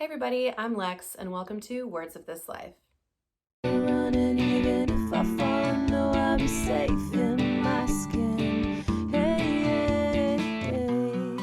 Hey everybody, I'm Lex and welcome to Words of This Life. Running, even if I fall, I know I'll be safe in my skin. Hey, hey, hey.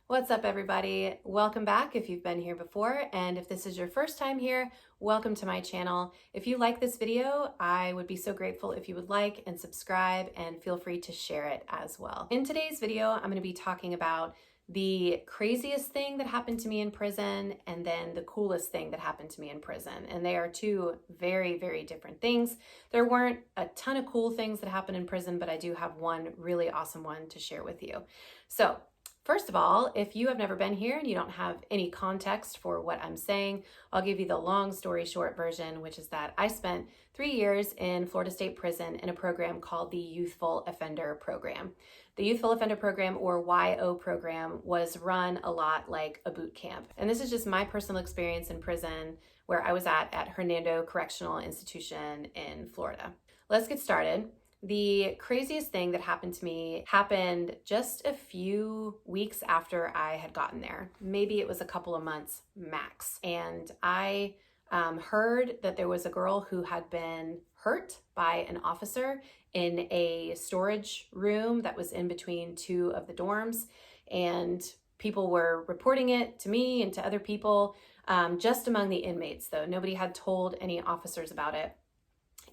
What's up everybody? Welcome back if you've been here before, and if this is your first time here, welcome to my channel. If you like this video, I would be so grateful if you would like and subscribe, and feel free to share it as well. In today's video, I'm going to be talking about the craziest thing that happened to me in prison and then the coolest thing that happened to me in prison. And they are two very, very different things. There weren't a ton of cool things that happened in prison, but I do have one really awesome one to share with you. So first of all, if you have never been here and you don't have any context for what I'm saying, I'll give you the long story short version, which is that I spent 3 years in Florida State Prison in a program called the Youthful Offender Program. The Youthful Offender Program, or YO program, was run a lot like a boot camp. And this is just my personal experience in prison where I was at Hernando Correctional Institution in Florida. Let's get started. The craziest thing that happened to me happened just a few weeks after I had gotten there. Maybe it was a couple of months max. And I heard that there was a girl who had been hurt by an officer in a storage room that was in between two of the dorms. And people were reporting it to me and to other people, just among the inmates though. Nobody had told any officers about it.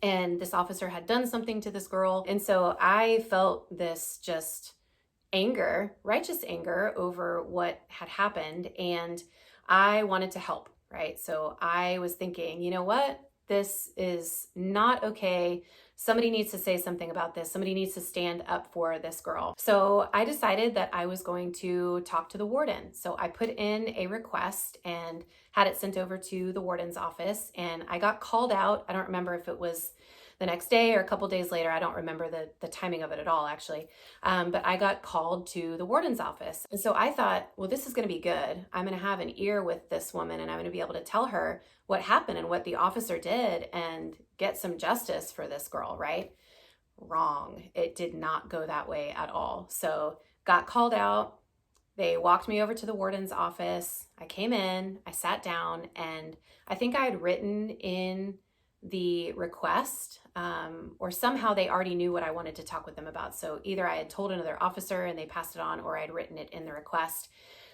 And this officer had done something to this girl. And so I felt this just anger, righteous anger over what had happened. And I wanted to help, right? So I was thinking, you know what? This is not okay. Somebody needs to say something about this. Somebody needs to stand up for this girl. So I decided that I was going to talk to the warden. So I put in a request and had it sent over to the warden's office, and I got called out. I don't remember if it was the next day or a couple days later. I don't remember the timing of it at all, actually. But I got called to the warden's office. And so I thought, well, this is going to be good. I'm going to have an ear with this woman, and I'm going to be able to tell her what happened and what the officer did and get some justice for this girl, right? Wrong. It did not go that way at all. So got called out. They walked me over to the warden's office. I came in, I sat down, and I think I had written in the request, or somehow they already knew what I wanted to talk with them about. So either I had told another officer and they passed it on, or I had written it in the request.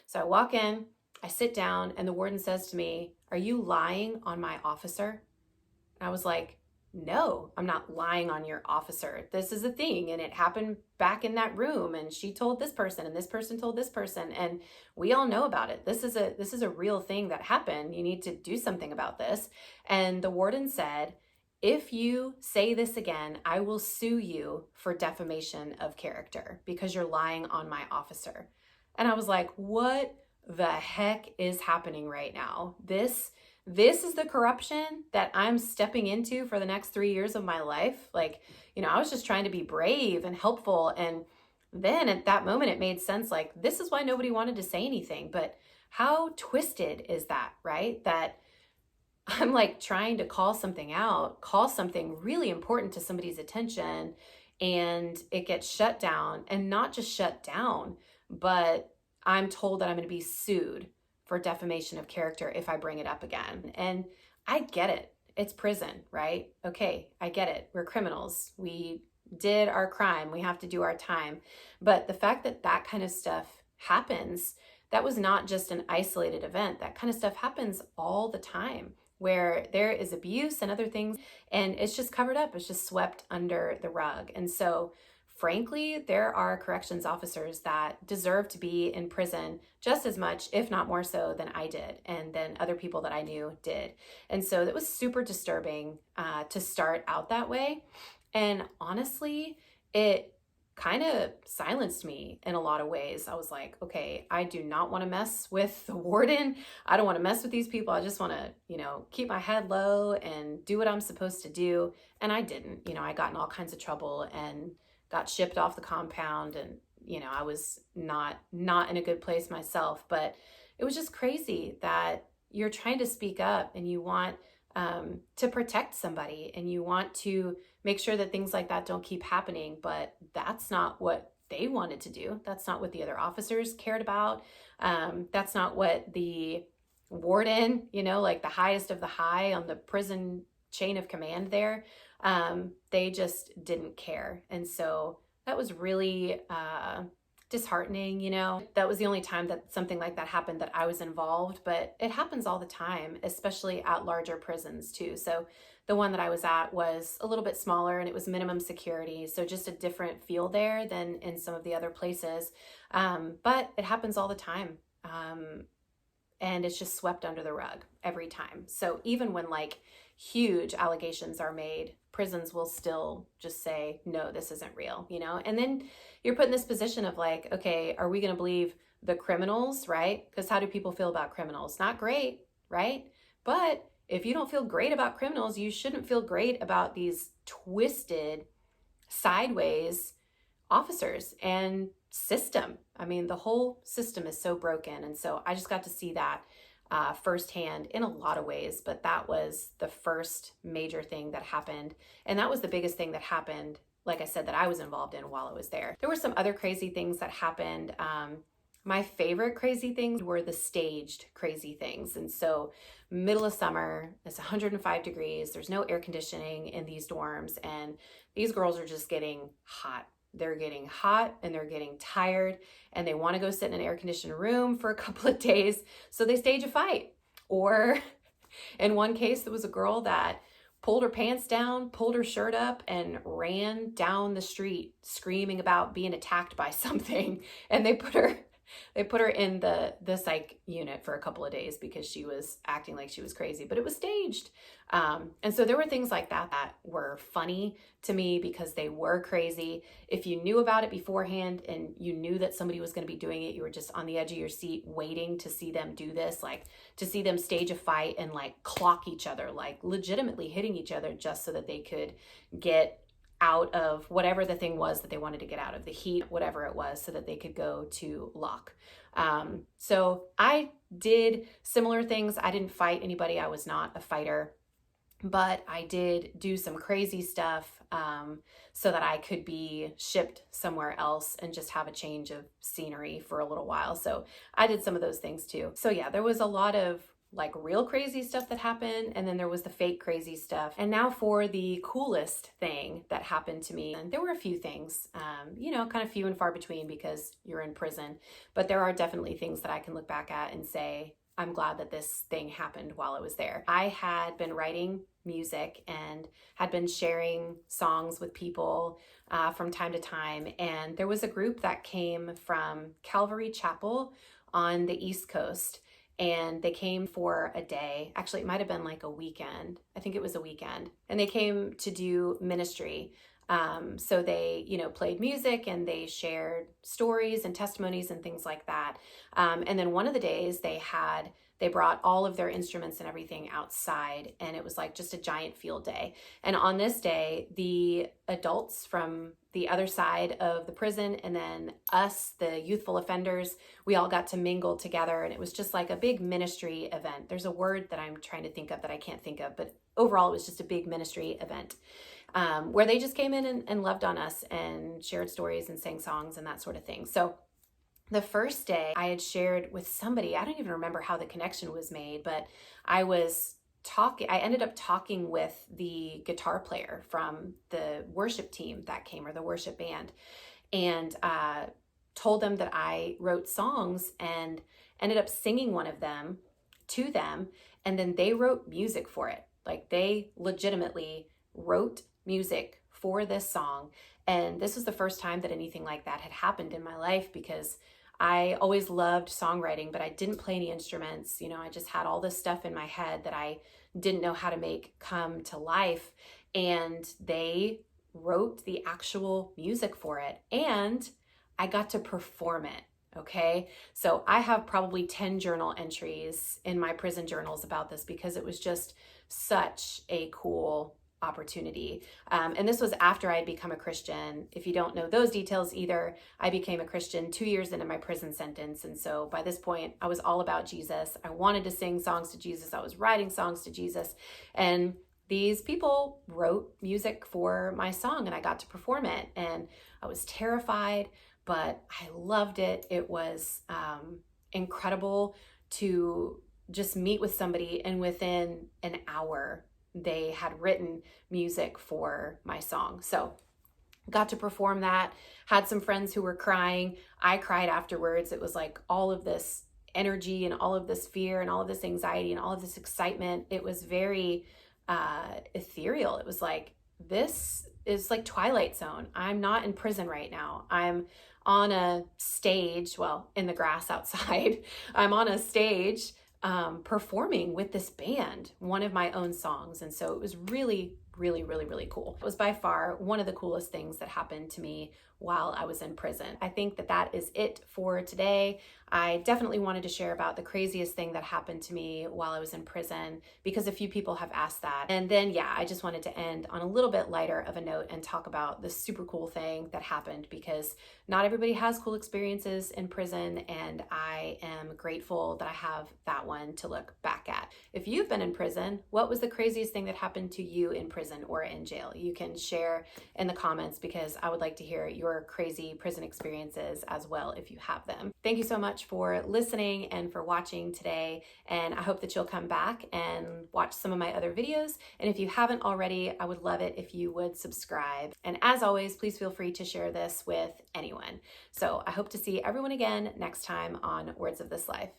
So I walk in, I sit down, and the warden says to me, "Are you lying on my officer?" And I was like, "No, I'm not lying on your officer. This is a thing, and it happened back in that room, and she told this person and this person told this person, and we all know about it. This is a real thing that happened. You need to do something about this." And the warden said, "If you say this again, I will sue you for defamation of character because you're lying on my officer." And I was like, "What the heck is happening right now? This is the corruption that I'm stepping into for the next 3 years of my life." Like, I was just trying to be brave and helpful. And then at that moment, it made sense. Like, this is why nobody wanted to say anything. But how twisted is that, right? That I'm like trying to call something out, call something really important to somebody's attention, and it gets shut down. And not just shut down, but I'm told that I'm going to be sued for defamation of character if I bring it up again. And I get it. It's prison, right? Okay, I get it. We're criminals. We did our crime. We have to do our time. But the fact that that kind of stuff happens, that was not just an isolated event. That kind of stuff happens all the time, where there is abuse and other things, and it's just covered up. It's just swept under the rug. And so frankly, there are corrections officers that deserve to be in prison just as much, if not more so, than I did and than other people that I knew did. And so that was super disturbing to start out that way. And honestly, it kind of silenced me in a lot of ways. I was like, okay, I do not want to mess with the warden. I don't want to mess with these people. I just want to, keep my head low and do what I'm supposed to do. And I didn't. I got in all kinds of trouble and got shipped off the compound, and I was not in a good place myself. But it was just crazy that you're trying to speak up and you want to protect somebody and you want to make sure that things like that don't keep happening, but that's not what they wanted to do. That's not what the other officers cared about. That's not what the warden, like the highest of the high on the prison chain of command there, they just didn't care. And so that was really disheartening. That was the only time that something like that happened that I was involved, but it happens all the time, especially at larger prisons too. So the one that I was at was a little bit smaller and it was minimum security. So just a different feel there than in some of the other places. But it happens all the time. And it's just swept under the rug every time. So even when like huge allegations are made, prisons will still just say, no, this isn't real, And then you're put in this position of like, okay, are we going to believe the criminals, right? Because how do people feel about criminals? Not great, right? But if you don't feel great about criminals, you shouldn't feel great about these twisted, sideways officers and system. I mean, the whole system is so broken. And so I just got to see that firsthand in a lot of ways, but that was the first major thing that happened. And that was the biggest thing that happened, like I said, that I was involved in while I was there. There were some other crazy things that happened. My favorite crazy things were the staged crazy things. And so middle of summer, it's 105 degrees. There's no air conditioning in these dorms. And these girls are just getting hot. They're getting hot and they're getting tired and they want to go sit in an air conditioned room for a couple of days. So they stage a fight. Or in one case, there was a girl that pulled her pants down, pulled her shirt up, and ran down the street screaming about being attacked by something. And they put her in the psych unit for a couple of days because she was acting like she was crazy, but it was staged. And so there were things like that that were funny to me because they were crazy. If you knew about it beforehand and you knew that somebody was going to be doing it, you were just on the edge of your seat waiting to see them do this, like to see them stage a fight and like clock each other, like legitimately hitting each other just so that they could get out of whatever the thing was that they wanted to get out of, the heat, whatever it was, so that they could go to lock. So I did similar things. I didn't fight anybody. I was not a fighter, but I did do some crazy stuff so that I could be shipped somewhere else and just have a change of scenery for a little while. So I did some of those things too. So yeah, there was a lot of like real crazy stuff that happened, and then there was the fake crazy stuff. And now for the coolest thing that happened to me. And there were a few things, kind of few and far between because you're in prison, but there are definitely things that I can look back at and say, I'm glad that this thing happened while I was there. I had been writing music and had been sharing songs with people from time to time. And there was a group that came from Calvary Chapel on the East Coast. And they came for a day. Actually, it might have been like a weekend. I think it was a weekend. And they came to do ministry. So they, played music and they shared stories and testimonies and things like that. And then one of the days they brought all of their instruments and everything outside, and it was like just a giant field day. And on this day, the adults from the other side of the prison and then us, the youthful offenders, we all got to mingle together, and it was just like a big ministry event. There's a word that I'm trying to think of that I can't think of, but overall it was just a big ministry event where they just came in and loved on us and shared stories and sang songs and that sort of thing. So the first day I had shared with somebody, I don't even remember how the connection was made, but I ended up talking with the guitar player from the worship team that came, or the worship band, and told them that I wrote songs and ended up singing one of them to them. And then they wrote music for it. Like they legitimately wrote music for this song. And this was the first time that anything like that had happened in my life, because I always loved songwriting, but I didn't play any instruments. I just had all this stuff in my head that I didn't know how to make come to life. And they wrote the actual music for it, and I got to perform it. Okay. So I have probably 10 journal entries in my prison journals about this, because it was just such a cool opportunity. And this was after I had become a Christian. If you don't know those details either, I became a Christian 2 years into my prison sentence. And so by this point, I was all about Jesus. I wanted to sing songs to Jesus. I was writing songs to Jesus. And these people wrote music for my song, and I got to perform it. And I was terrified, but I loved it. It was incredible to just meet with somebody, and within an hour, they had written music for my song. So got to perform that, had some friends who were crying. I cried afterwards. It was like all of this energy and all of this fear and all of this anxiety and all of this excitement. It was very ethereal. It was like, this is like Twilight Zone. I'm not in prison right now. I'm on a stage, well, in the grass outside. I'm on a stage performing with this band, one of my own songs. And so it was really, really, really, really cool. It was by far one of the coolest things that happened to me while I was in prison. I think that that is it for today. I definitely wanted to share about the craziest thing that happened to me while I was in prison because a few people have asked that. And then, yeah, I just wanted to end on a little bit lighter of a note and talk about the super cool thing that happened, because not everybody has cool experiences in prison, and I am grateful that I have that one to look back at. If you've been in prison, what was the craziest thing that happened to you in prison or in jail? You can share in the comments, because I would like to hear your crazy prison experiences as well if you have them. Thank you so much for listening and for watching today, and I hope that you'll come back and watch some of my other videos. And if you haven't already, I would love it if you would subscribe. And as always, please feel free to share this with anyone. So I hope to see everyone again next time on Words of This Life.